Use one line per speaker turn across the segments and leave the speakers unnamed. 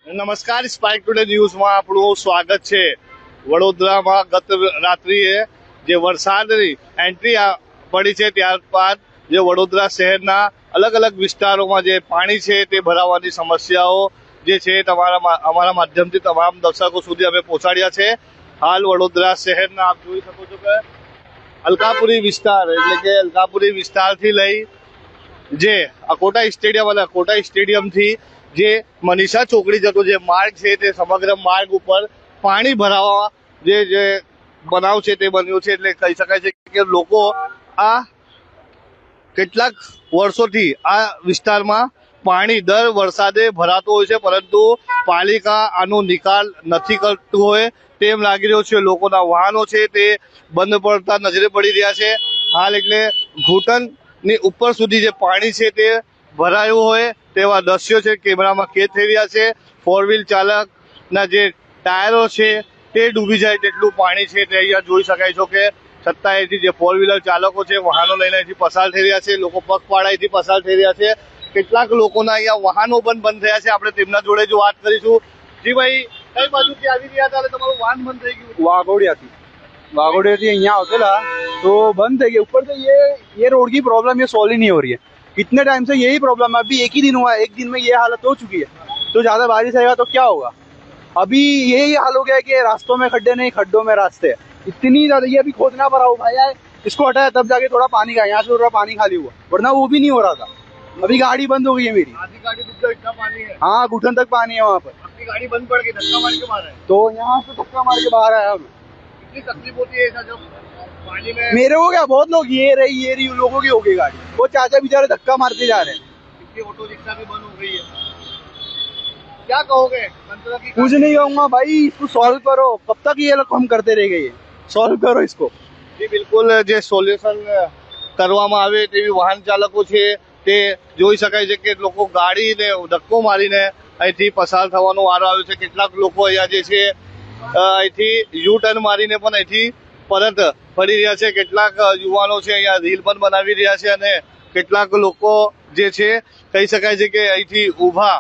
નમસ્કાર, spike today ન્યૂઝમાં આપણું સ્વાગત છે। વડોદરામાં ગત રાત્રિએ જે વરસાદની એન્ટ્રી પડી છે ત્યારબાદ જે વડોદરા શહેરના અલગ અલગ વિસ્તારોમાં જે પાણી છે તે ભરાવાની સમસ્યાઓ જે છે અમારા માધ્યમથી તમામ દર્શકો સુધી અમે પહોંચાડ્યા છે। હાલ વડોદરા શહેરના આપ જોઈ શકો છો કે અલકાપુરી વિસ્તાર એટલે કે અલકાપુરી વિસ્તારથી લઈ જે અકોટા સ્ટેડિયમ અને અકોટા સ્ટેડિયમથી જે મનીષા ચોકડી જતો જે માર્ગ છે તે સમગ્ર માર્ગ ઉપર પાણી ભરાવા જે બનાવ છે તે બન્યો છે। એટલે કહી શકાય છે કે લોકો આ કેટલાક વર્ષોથી આ વિસ્તારમાં પાણી દર વરસાદે ભરાતો હોય છે, પરંતુ પાલિકા આનો નિકાલ નથી કરતું હોય તેમ લાગી રહ્યો છે। લોકોના વાહનો છે તે બંધ પડતા નજરે પડી રહ્યા છે। હાલ એટલે ઘૂંટણની ઉપર સુધી જે પાણી છે તે ભરાયું હોય તેવા દ્રશ્યો છે કેમેરામાં કેદ થઈ રહ્યા છે। ફોર વ્હીલ ચાલકના જે ટાયરો છે તે ડૂબી જાય તેટલું પાણી છે તે અહીંયા જોઈ શકાય છો કે છતાં અહીંથી જે ફોર વ્હીલર ચાલકો છે વાહનો લઈને અહીંથી પસાર થઈ રહ્યા છે, લોકો પગપાળા અહીંથી પસાર થઈ રહ્યા છે। કેટલાક લોકોના અહીંયા વાહનો પણ બંધ થયા છે, આપણે તેમના જોડે જો વાત કરીશું। જી ભાઈ, કઈ બાજુથી આવી રહ્યા હતા અને તમારું વાહન બંધ થઈ ગયું?
वाघोड़िया थी यहाँ होतेला तो बंद है। ऊपर से ये रोड की प्रॉब्लम ये सॉल्व ही नहीं हो रही है। कितने टाइम से यही प्रॉब्लम है। अभी एक ही दिन हुआ है, एक दिन में ये हालत हो चुकी है, तो ज्यादा बारिश आएगा तो क्या होगा। अभी यही हाल हो गया है कि रास्तों में खड्डे नहीं, खड्डों में रास्ते है। इतनी ज्यादा ये अभी खोदना पड़ा हो भाई, इसको हटाया तब जाके थोड़ा पानी का यहाँ से थोड़ा पानी खाली हुआ, वरना वो भी नहीं हो रहा था। अभी गाड़ी बंद हो गई है मेरी।
आधी गाड़ी डूब गई, इतना पानी है?
हाँ, घुटन तक पानी है वहाँ पर।
आपकी गाड़ी बंद पड़ गई, धक्का मार के मारा है?
तो यहाँ से धक्का मार के बाहर आया मैं।
कितनी तकलीफ होती है ऐसा जब पानी में?
मेरे को क्या, बहुत लोग ये रही लोगों की हो गई गाड़ी। वो चाचा बेचारे धक्का मारते जा रहे हैं।
कितनी ऑटो रिक्शा भी बंद हो गई है, क्या कहोगे?
कुछ नहीं कहूंगा भाई, इसको सॉल्व करो। कब तक ये लोग हम करते रह गए, सॉल्व करो इसको।
जी बिल्कुल, જે સોલ્યુશન કરવામાં આવે તેવી વાહન ચાલકો છે તે જોઈ શકાય છે કે લોકો ગાડીને ધક્કો મારીને અહીંથી પસાર થવાનો વારો આવ્યો છે। કેટલાક લોકો અહીંયા જે છે અહીંથી યુ ટર્ન મારીને પણ અહીંથી પરત ફરી રહ્યા છે। કેટલાક યુવાનો છે અહીંયા રીલ પણ બનાવી રહ્યા છે અને કેટલાક લોકો જે છે કહી શકાય છે કે અહીંથી ઊભા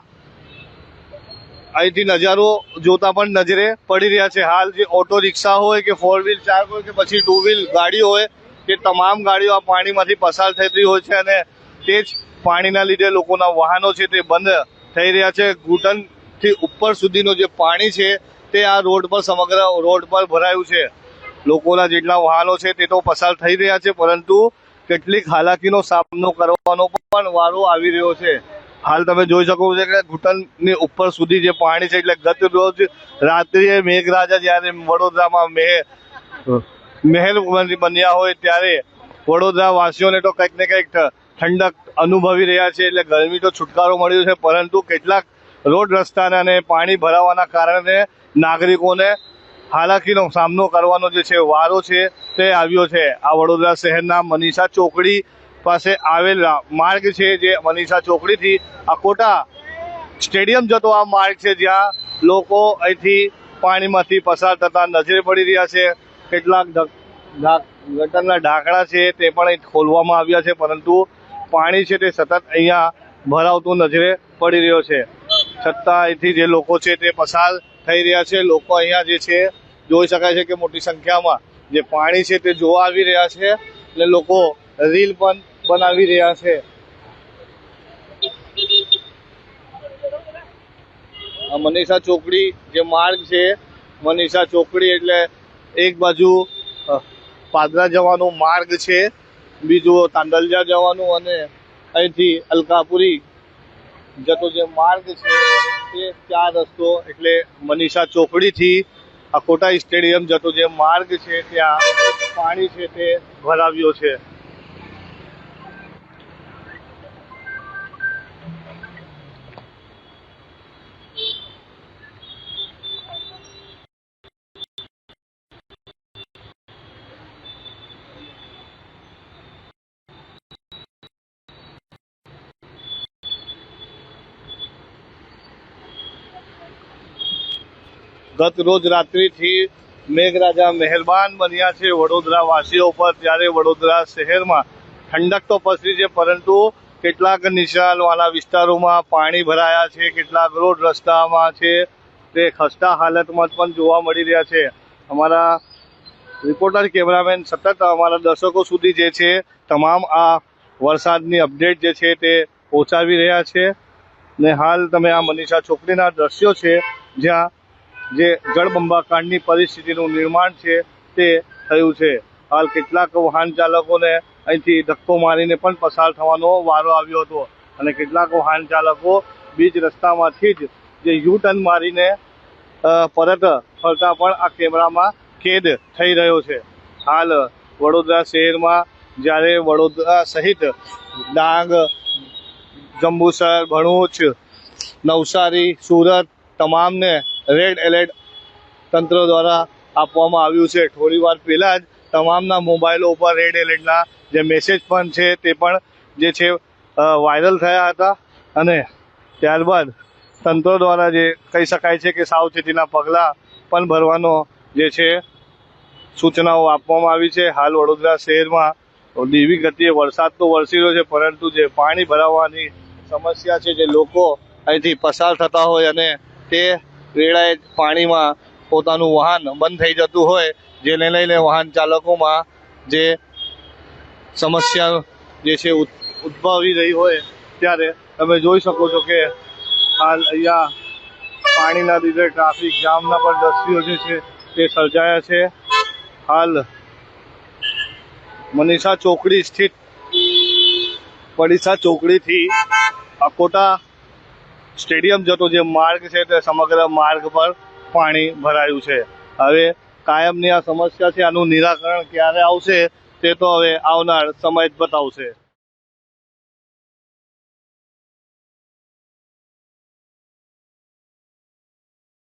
અહીંથી નજારો જોતા પણ નજરે પડી રહ્યા છે। હાલ જે ઓટો રિક્ષા હોય કે ફોર વ્હીલ ચાલક હોય કે પછી ટુ વ્હીલ ગાડી હોય તે તમામ ગાડીઓ આ પાણીમાંથી પસાર થતી હોય છે અને તે જ પાણીના લીધે લોકોના વાહનો છે તે બંધ થઈ રહ્યા છે। ઘૂંટણથી ઉપર સુધીનું જે પાણી છે તે આ રોડ પર સમગ્ર રોડ પર ભરાયું છે। લોકોના જેટલા વાહનો છે તે તો પસાર થઈ રહ્યા છે, પરંતુ કેટલીક હાલાકીનો સામનો કરવાનો પણ વારો આવી રહ્યો છે। હાલ તમે જોઈ શકો છો કે ઘૂંટણની ઉપર સુધી જે પાણી છે, એટલે ગત રોજ રાત્રિએ મેઘરાજા જ્યારે વડોદરામાં મહેર બન્યા હોય ત્યારે વડોદરા વાસીઓને તો કંઈક ને કંઈક ઠંડક અનુભવી રહ્યા છે। એટલે ગરમી તો છુટકારો મળ્યો છે, પરંતુ કેટલાક રોડ રસ્તાને અને પાણી ભરાવાના કારણે નાગરિકોને હાલાકીનો સામનો કરવાનો જે છે વારો છે તે આવ્યો છે। આ વડોદરા શહેરના મનીષા ચોકડી પાસે આવેલ માર્ગ છે, જે મનીષા ચોકડીથી અકોટા સ્ટેડિયમ જતો આ માર્ગ છે, જ્યાં લોકો અહીંથી પાણીમાંથી પસાર થતા નજરે પડી રહ્યા છે। કેટલાક ગટરના ઢાંકણા છે તે પણ અહીં ખોલવામાં આવ્યા છે, પરંતુ પાણી છે તે સતત અહીંયા ભરાવતું નજરે પડી રહ્યો છે। છતાં અહીંથી જે લોકો છે તે પસાર થઈ રહ્યા છે। લોકો અહીંયા જે છે જોઈ શકાય છે કે મોટી સંખ્યામાં જે પાણી છે તે જોવા આવી રહ્યા છે, એટલે લોકો રીલ પણ બનાવી રહ્યા છે। આ મનીષા ચોકડી જે માર્ગ છે, મનીષા ચોકડી એટલે એક બાજુ પાદરા જવાનો માર્ગ છે, બીજું તાંડલિયા જવાનું અને અહીંથી અલકાપુરી જતો જે માર્ગ છે તે ચાર રસ્તો એટલે મનીષા ચોકડીથી અકોટા સ્ટેડિયમ જતો જે માર્ગ છે ત્યાં પાણી છે તે ભરાવ્યો છે। ગત રોજ રાત્રિથી મેઘરાજા મહેરબાન બન્યા છે વડોદરા વાસીઓ પર, ત્યારે વડોદરા શહેરમાં ઠંડક તો પસરી છે, પરંતુ કેટલાક નીચાણવાળા વિસ્તારોમાં પાણી ભરાયા છે, કેટલાક રોડ રસ્તામાં છે તે ખસ્તા હાલતમાં પણ જોવા મળી રહ્યા છે. અમારા રિપોર્ટર કેમેરામેન સતત અમારા દર્શકો સુધી જે છે તમામ આ વરસાદની અપડેટ જે છે તે પહોંચાડી રહ્યા છે. ને હાલ તમે આ મનીષા ચોકડીના દ્રશ્યો છે જ્યાં જે જળબંબાકારની પરિસ્થિતિનું નિર્માણ છે તે થયું છે. હાલ કેટલાક વાહન ચાલકોને અહીંથી ધક્કો મારીને પણ પસાર થવાનો વારો આવ્યો હતો અને કેટલાક વાહન ચાલકો બીજ રસ્તામાંથી જ જે યુ ટર્ન મારીને પરત ફરતા પણ આ કેમેરામાં કેદ થઈ રહ્યો છે. હાલ વડોદરા શહેરમાં જ્યારે વડોદરા સહિત ડાંગ, જંબુસર, ભરૂચ, નવસારી, સુરત તમામને રેડ એલર્ટ તંત્ર દ્વારા આપવામાં આવ્યું છે. થોડી વાર પહેલાં જ તમામના મોબાઈલો ઉપર રેડ એલર્ટના જે મેસેજ પણ છે તે પણ જે છે વાયરલ થયા હતા અને ત્યારબાદ તંત્ર દ્વારા જે કહી શકાય છે કે સાવચેતીના પગલાં પણ ભરવાનો જે છે સૂચનાઓ આપવામાં આવી છે. હાલ વડોદરા શહેરમાં ધીમી ગતિએ વરસાદ તો વરસી રહ્યો છે પરંતુ જે પાણી ભરાવાની સમસ્યા છે, જે લોકો અહીંથી પસાર થતા હોય અને તે વેળાએ પાણીમાં પોતાનું વાહન બંધ થઈ જતું હોય જેને લઈને વાહન ચાલકોમાં જે સમસ્યા જે છે ઉદ્ભવી રહી હોય ત્યારે તમે જોઈ શકો છો કે હાલ અહીંયા પાણીના લીધે ટ્રાફિક જામના પણ દ્રશ્યો જે છે તે સર્જાયા છે. હાલ મનીષા ચોકડી સ્થિત મનીષા ચોકડીથી અકોટા સ્ટેડિયમ જતો જે માર્ગ છે તે સમગ્ર માર્ગ પર પાણી ભરાયું છે. હવે કાયમની આ સમસ્યા છે, આનું નિરાકરણ ક્યારે આવશે તે તો હવે આવનાર સમય જ બતાવશે.